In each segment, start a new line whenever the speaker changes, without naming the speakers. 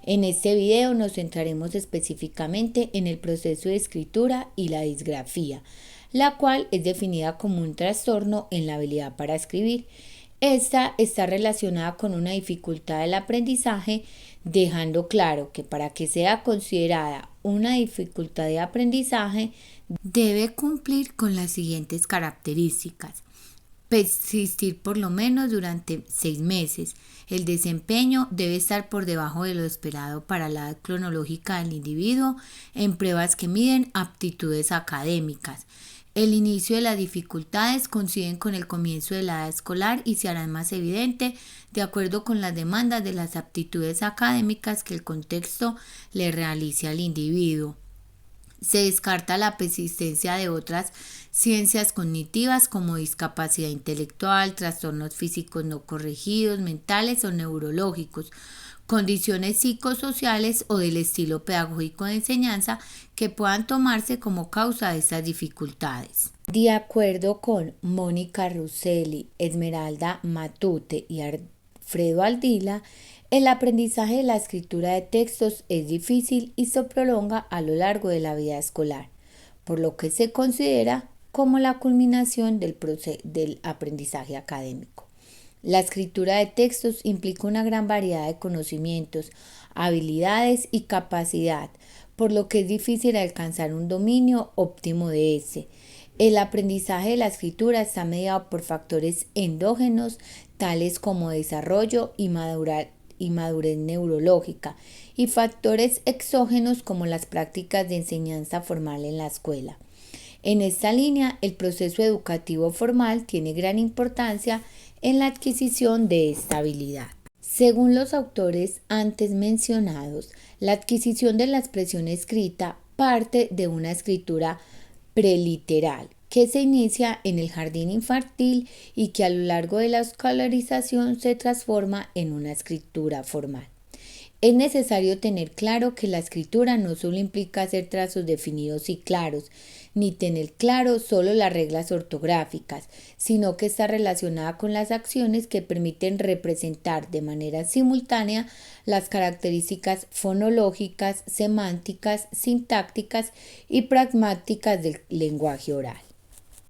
En este video nos centraremos específicamente en el proceso de escritura y la disgrafía, la cual es definida como un trastorno en la habilidad para escribir. Esta está relacionada con una dificultad del aprendizaje, dejando claro que para que sea considerada una dificultad de aprendizaje, debe cumplir con las siguientes características: persistir por lo menos durante 6 meses. El desempeño debe estar por debajo de lo esperado para la edad cronológica del individuo en pruebas que miden aptitudes académicas. El inicio de las dificultades coinciden con el comienzo de la edad escolar y se harán más evidente de acuerdo con las demandas de las aptitudes académicas que el contexto le realice al individuo. Se descarta la persistencia de otras ciencias cognitivas como discapacidad intelectual, trastornos físicos no corregidos, mentales o neurológicos, condiciones psicosociales o del estilo pedagógico de enseñanza que puedan tomarse como causa de estas dificultades. De acuerdo con Mónica Russelli, Esmeralda Matute y Alfredo Ardila, el aprendizaje de la escritura de textos es difícil y se prolonga a lo largo de la vida escolar, por lo que se considera como la culminación del aprendizaje académico. La escritura de textos implica una gran variedad de conocimientos, habilidades y capacidad, por lo que es difícil alcanzar un dominio óptimo de ese. El aprendizaje de la escritura está mediado por factores endógenos, tales como desarrollo y madurez neurológica, y factores exógenos como las prácticas de enseñanza formal en la escuela. En esta línea, el proceso educativo formal tiene gran importancia en la adquisición de esta habilidad. Según los autores antes mencionados, la adquisición de la expresión escrita parte de una escritura preliteral que se inicia en el jardín infantil y que a lo largo de la escolarización se transforma en una escritura formal. Es necesario tener claro que la escritura no solo implica hacer trazos definidos y claros, ni tener claro solo las reglas ortográficas, sino que está relacionada con las acciones que permiten representar de manera simultánea las características fonológicas, semánticas, sintácticas y pragmáticas del lenguaje oral.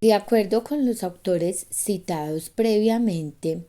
De acuerdo con los autores citados previamente,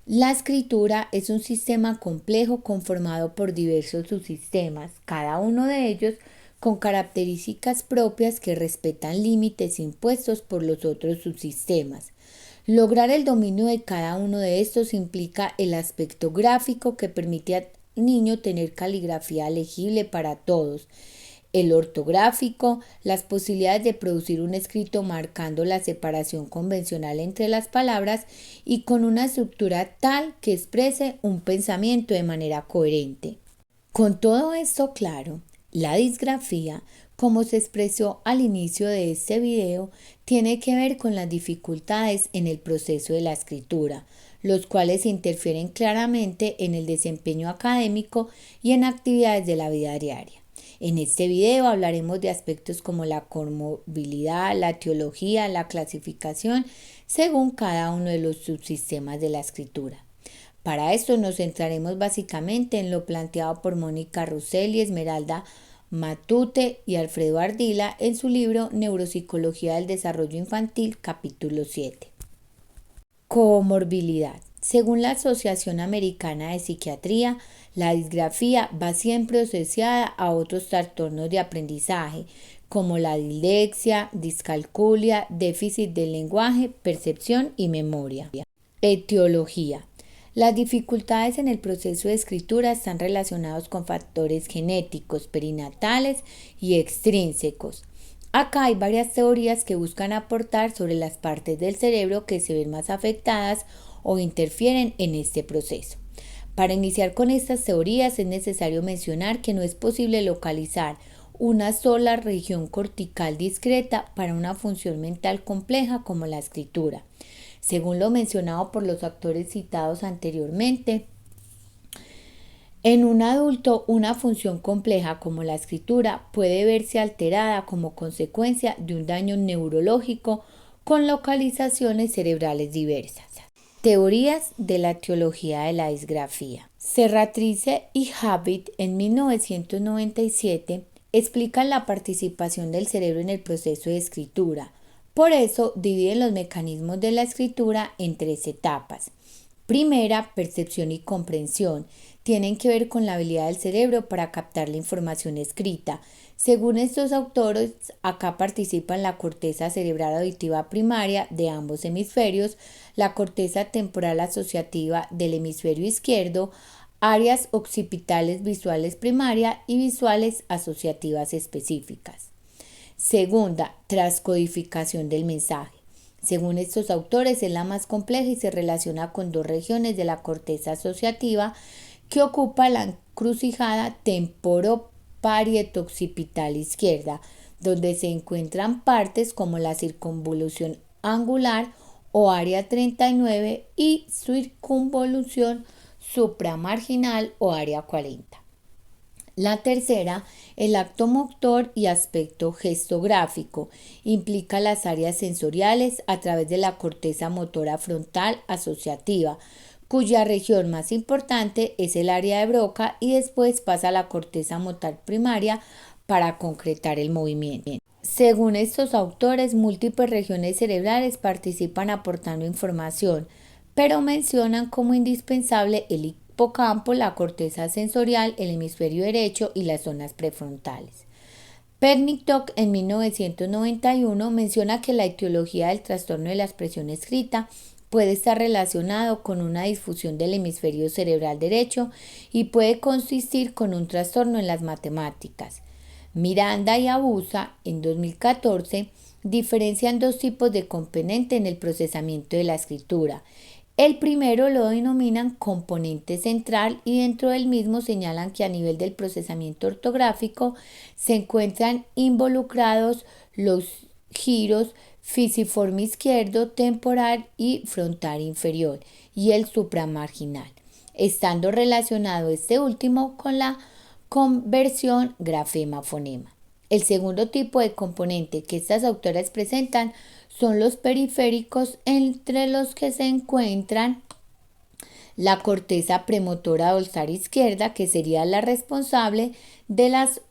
la escritura es un sistema complejo conformado por diversos subsistemas, cada uno de ellos con características propias que respetan límites impuestos por los otros subsistemas. Lograr el dominio de cada uno de estos implica el aspecto gráfico que permite al niño tener caligrafía legible para todos, el ortográfico, las posibilidades de producir un escrito marcando la separación convencional entre las palabras y con una estructura tal que exprese un pensamiento de manera coherente. Con todo esto claro, la disgrafía, como se expresó al inicio de este video, tiene que ver con las dificultades en el proceso de la escritura, los cuales interfieren claramente en el desempeño académico y en actividades de la vida diaria. En este video hablaremos de aspectos como la comorbilidad, la etiología, la clasificación, según cada uno de los subsistemas de la escritura. Para esto nos centraremos básicamente en lo planteado por Mónica Russelli, Esmeralda Matute y Alfredo Ardila en su libro Neuropsicología del Desarrollo Infantil, capítulo 7. Comorbilidad. Según la Asociación Americana de Psiquiatría, la disgrafía va siempre asociada a otros trastornos de aprendizaje, como la dislexia, discalculia, déficit del lenguaje, percepción y memoria. Etiología. Las dificultades en el proceso de escritura están relacionados con factores genéticos, perinatales y extrínsecos. Acá hay varias teorías que buscan aportar sobre las partes del cerebro que se ven más afectadas o interfieren en este proceso. Para iniciar con estas teorías es necesario mencionar que no es posible localizar una sola región cortical discreta para una función mental compleja como la escritura. Según lo mencionado por los autores citados anteriormente, en un adulto, una función compleja como la escritura puede verse alterada como consecuencia de un daño neurológico con localizaciones cerebrales diversas. Teorías de la etiología de la disgrafía. Serratrice y Habit en 1997 explican la participación del cerebro en el proceso de escritura. Por eso dividen los mecanismos de la escritura en tres etapas. Primera, percepción y comprensión. Tienen que ver con la habilidad del cerebro para captar la información escrita. Según estos autores, acá participan la corteza cerebral auditiva primaria de ambos hemisferios, la corteza temporal asociativa del hemisferio izquierdo, áreas occipitales visuales primaria y visuales asociativas específicas. Segunda, transcodificación del mensaje. Según estos autores, es la más compleja y se relaciona con dos regiones de la corteza asociativa que ocupa la encrucijada temporoparieto-occipital izquierda, donde se encuentran partes como la circunvolución angular o área 39 y circunvolución supramarginal o área 40. La tercera, el acto motor y aspecto gestográfico, implica las áreas sensoriales a través de la corteza motora frontal asociativa, cuya región más importante es el área de Broca y después pasa a la corteza motor primaria para concretar el movimiento. Según estos autores, múltiples regiones cerebrales participan aportando información, pero mencionan como indispensable el hipocampo, la corteza sensorial, el hemisferio derecho y las zonas prefrontales. Pernigtok en 1991 menciona que la etiología del trastorno de la expresión escrita puede estar relacionado con una disfunción del hemisferio cerebral derecho y puede consistir con un trastorno en las matemáticas. Miranda y Abusa en 2014 diferencian dos tipos de componente en el procesamiento de la escritura. El primero lo denominan componente central y dentro del mismo señalan que a nivel del procesamiento ortográfico se encuentran involucrados los giros fisiforme izquierdo, temporal y frontal inferior y el supramarginal, estando relacionado este último con la conversión grafema-fonema. El segundo tipo de componente que estas autoras presentan son los periféricos, entre los que se encuentran la corteza premotora dorsal izquierda, que sería la responsable de las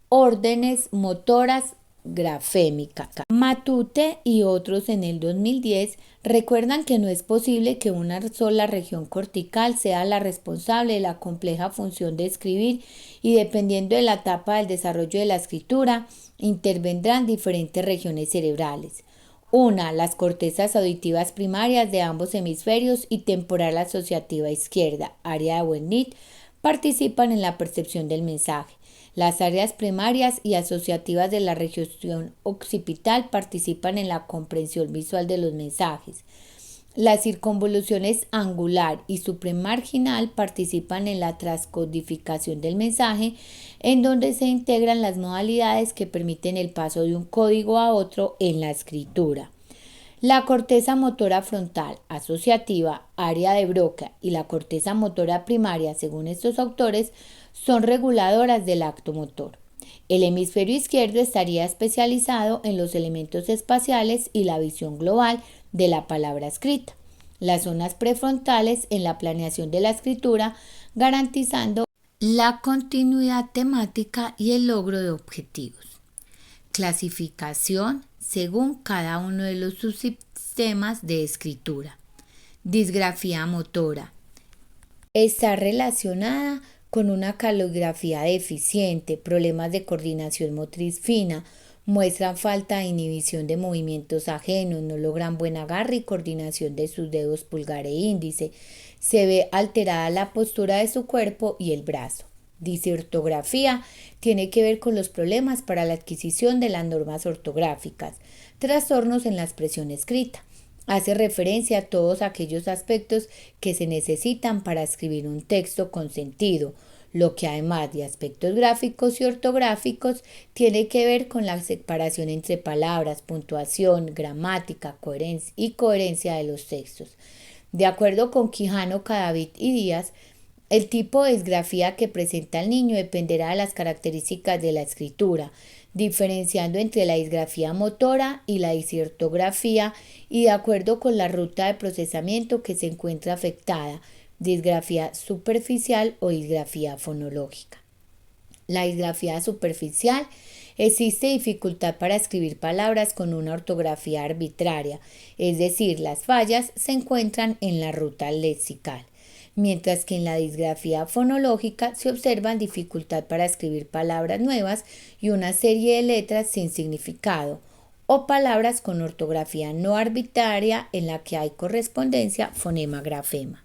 órdenes motoras grafémicas. Matute y otros en el 2010 recuerdan que no es posible que una sola región cortical sea la responsable de la compleja función de escribir y dependiendo de la etapa del desarrollo de la escritura, intervendrán diferentes regiones cerebrales. Una, las cortezas auditivas primarias de ambos hemisferios y temporal asociativa izquierda, área de Wernicke, participan en la percepción del mensaje. Las áreas primarias y asociativas de la región occipital participan en la comprensión visual de los mensajes. Las circunvoluciones angular y supramarginal participan en la transcodificación del mensaje, en donde se integran las modalidades que permiten el paso de un código a otro en la escritura. La corteza motora frontal asociativa, área de Broca y la corteza motora primaria, según estos autores, son reguladoras del acto motor. El hemisferio izquierdo estaría especializado en los elementos espaciales y la visión global de la palabra escrita. Las zonas prefrontales en la planeación de la escritura, garantizando la continuidad temática y el logro de objetivos. Clasificación según cada uno de los subsistemas de escritura. Disgrafía motora. Está relacionada con una caligrafía deficiente, problemas de coordinación motriz fina, muestran falta de inhibición de movimientos ajenos, no logran buen agarre y coordinación de sus dedos pulgar e índice, se ve alterada la postura de su cuerpo y el brazo. Disortografía tiene que ver con los problemas para la adquisición de las normas ortográficas, trastornos en la expresión escrita. Hace referencia a todos aquellos aspectos que se necesitan para escribir un texto con sentido, lo que además de aspectos gráficos y ortográficos tiene que ver con la separación entre palabras, puntuación, gramática, coherencia y coherencia de los textos. De acuerdo con Quijano, Cadavid y Díaz, el tipo de disgrafía que presenta el niño dependerá de las características de la escritura, diferenciando entre la disgrafía motora y la disortografía y de acuerdo con la ruta de procesamiento que se encuentra afectada, disgrafía superficial o disgrafía fonológica. La disgrafía superficial: existe dificultad para escribir palabras con una ortografía arbitraria, es decir, las fallas se encuentran en la ruta lexical, mientras que en la disgrafía fonológica se observa dificultad para escribir palabras nuevas y una serie de letras sin significado, o palabras con ortografía no arbitraria en la que hay correspondencia fonema-grafema.